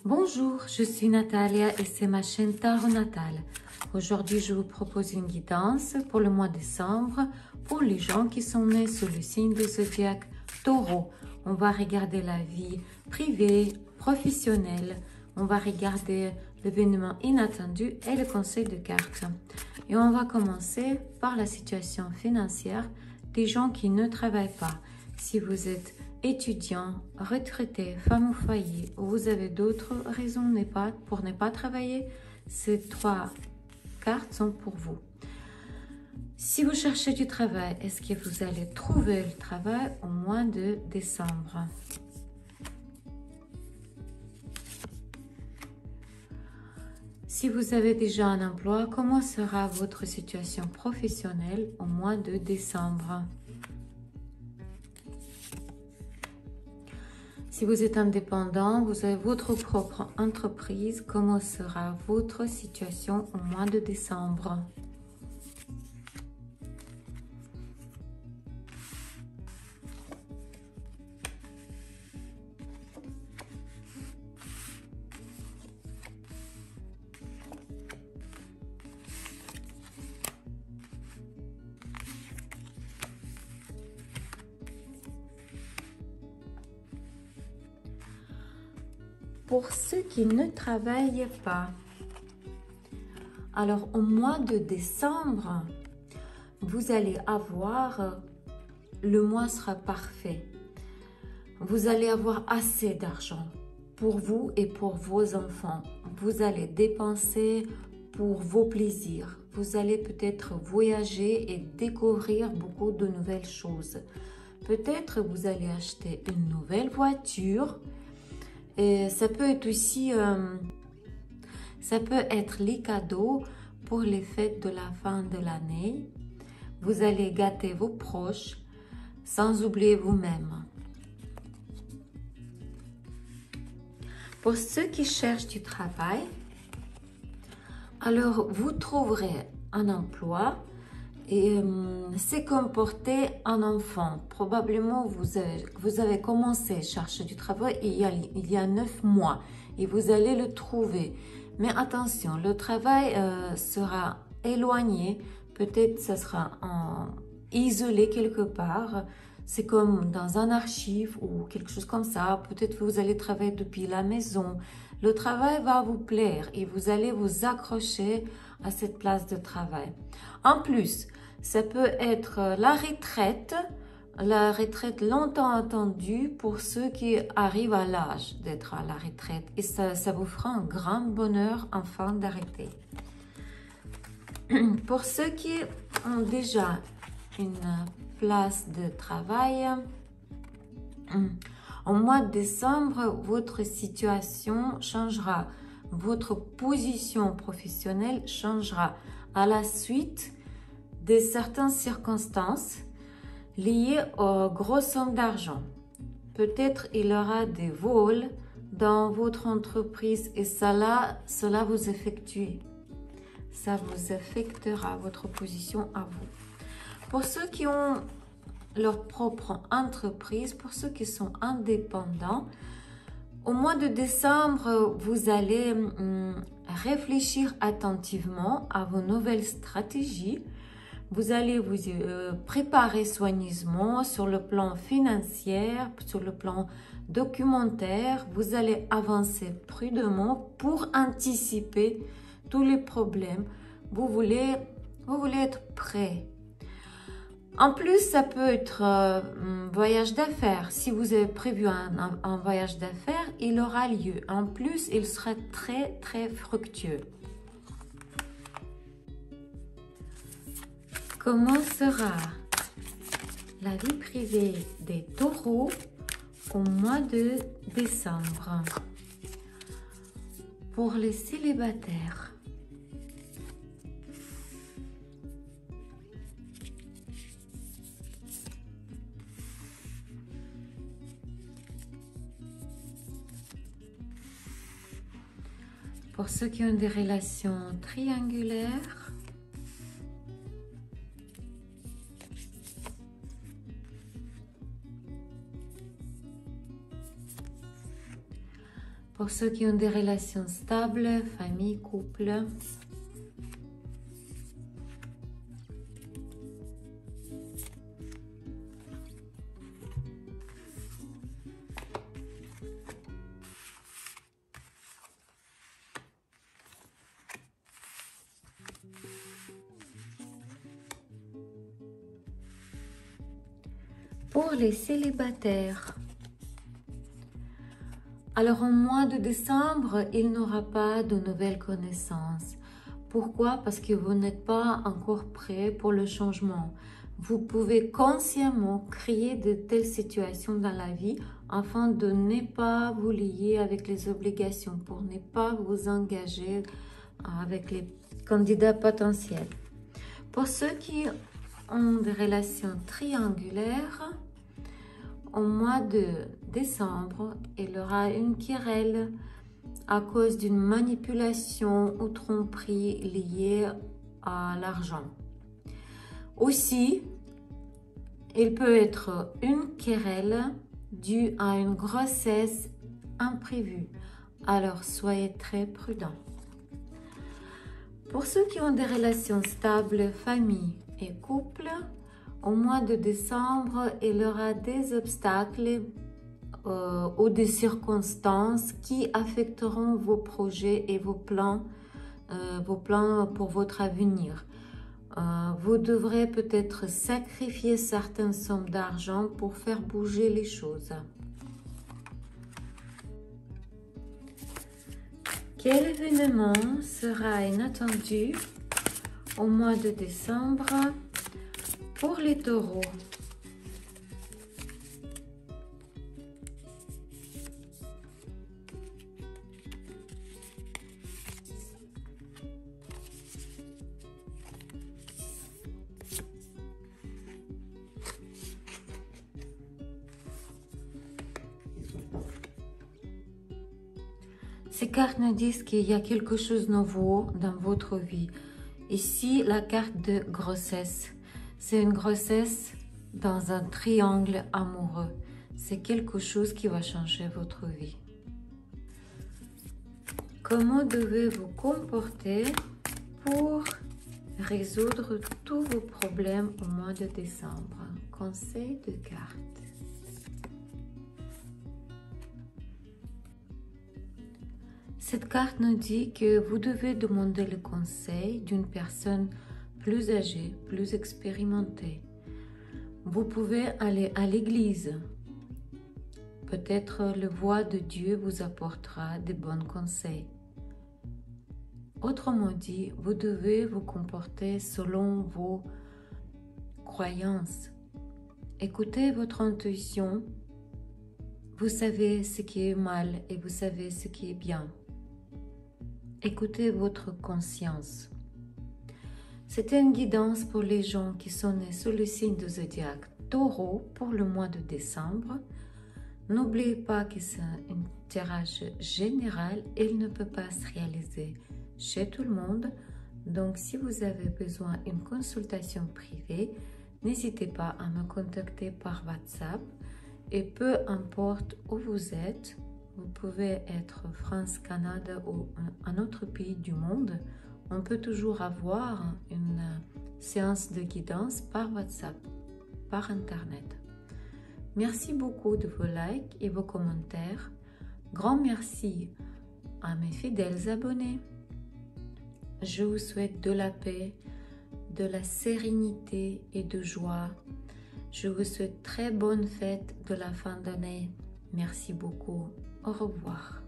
Bonjour, je suis Natalia et c'est ma chaîne Tarot Natal. Aujourd'hui, je vous propose une guidance pour le mois de décembre pour les gens qui sont nés sous le signe du zodiaque Taureau. On va regarder la vie privée, professionnelle. On va regarder l'événement inattendu et le conseil de cartes. Et on va commencer par la situation financière des gens qui ne travaillent pas. Si vous êtes étudiant, retraité, femme au foyer, ou vous avez d'autres raisons pour ne pas travailler, ces trois cartes sont pour vous. Si vous cherchez du travail, est-ce que vous allez trouver le travail au mois de décembre? Si vous avez déjà un emploi, comment sera votre situation professionnelle au mois de décembre? Si vous êtes indépendant, vous avez votre propre entreprise, comment sera votre situation au mois de décembre? Pour ceux qui ne travaillent pas, alors au mois de décembre, vous allez avoir, le mois sera parfait. Vous allez avoir assez d'argent pour vous et pour vos enfants. Vous allez dépenser pour vos plaisirs. Vous allez peut-être voyager et découvrir beaucoup de nouvelles choses. Peut-être vous allez acheter une nouvelle voiture. Et ça peut être aussi, ça peut être les cadeaux pour les fêtes de la fin de l'année. Vous allez gâter vos proches sans oublier vous-même. Pour ceux qui cherchent du travail, alors vous trouverez un emploi et c'est comme porter un enfant. Probablement vous avez commencé à chercher du travail il y a 9 mois et vous allez le trouver. Mais attention, le travail sera éloigné, peut-être ça sera isolé quelque part. C'est comme dans un archive ou quelque chose comme ça. Peut-être que vous allez travailler depuis la maison. Le travail va vous plaire et vous allez vous accrocher à cette place de travail. En plus, ça peut être la retraite longtemps attendue pour ceux qui arrivent à l'âge d'être à la retraite. Et ça vous fera un grand bonheur enfin d'arrêter. Pour ceux qui ont déjà une place de travail, au mois de décembre, votre situation changera. Votre position professionnelle changera à la suite de certaines circonstances liées aux grosses sommes d'argent. Peut-être il y aura des vols dans votre entreprise et cela vous effectue. Ça vous affectera votre position à vous. Pour ceux qui ont leur propre entreprise, pour ceux qui sont indépendants, au mois de décembre, vous allez réfléchir attentivement à vos nouvelles stratégies. Vous allez vous préparer soigneusement sur le plan financier, sur le plan documentaire. Vous allez avancer prudemment pour anticiper tous les problèmes. Vous voulez être prêt. En plus, ça peut être un voyage d'affaires. Si vous avez prévu un voyage d'affaires, il aura lieu. En plus, il sera très, très fructueux. Comment sera la vie privée des taureaux au mois de décembre? Pour les célibataires, pour ceux qui ont des relations triangulaires, Pour ceux qui ont des relations stables, famille, couple. Pour les célibataires, alors au mois de décembre, il n'aura pas de nouvelles connaissances. Pourquoi? Parce que vous n'êtes pas encore prêt pour le changement. Vous pouvez consciemment créer de telles situations dans la vie afin de ne pas vous lier avec les obligations, pour ne pas vous engager avec les candidats potentiels. Pour ceux qui ont des relations triangulaires, au mois de décembre, il y aura une querelle à cause d'une manipulation ou tromperie liée à l'argent. Aussi, il peut être une querelle due à une grossesse imprévue. Alors, soyez très prudents. Pour ceux qui ont des relations stables, famille et couple, au mois de décembre, il y aura des obstacles ou des circonstances qui affecteront vos projets et vos plans pour votre avenir. Vous devrez peut-être sacrifier certaines sommes d'argent pour faire bouger les choses. Quel événement sera inattendu au mois de décembre pour les taureaux? Ces cartes nous disent qu'il y a quelque chose de nouveau dans votre vie. Ici, la carte de grossesse. C'est une grossesse dans un triangle amoureux. C'est quelque chose qui va changer votre vie. Comment devez-vous comporter pour résoudre tous vos problèmes au mois de décembre? Conseil de cartes. Cette carte nous dit que vous devez demander le conseil d'une personne plus âgée, plus expérimentée. Vous pouvez aller à l'église. Peut-être la voix de Dieu vous apportera de bons conseils. Autrement dit, vous devez vous comporter selon vos croyances. Écoutez votre intuition. Vous savez ce qui est mal et vous savez ce qui est bien. Écoutez votre conscience. C'était une guidance pour les gens qui sont nés sous le signe du zodiaque Taureau pour le mois de décembre. N'oubliez pas que c'est un tirage général et il ne peut pas se réaliser chez tout le monde. Donc, si vous avez besoin d'une consultation privée, n'hésitez pas à me contacter par WhatsApp. Et peu importe où vous êtes, vous pouvez être France, Canada ou un autre pays du monde, on peut toujours avoir une séance de guidance par WhatsApp, par Internet. Merci beaucoup de vos likes et vos commentaires. Grand merci à mes fidèles abonnés. Je vous souhaite de la paix, de la sérénité et de joie. Je vous souhaite très bonne fête de la fin d'année. Merci beaucoup. Au revoir.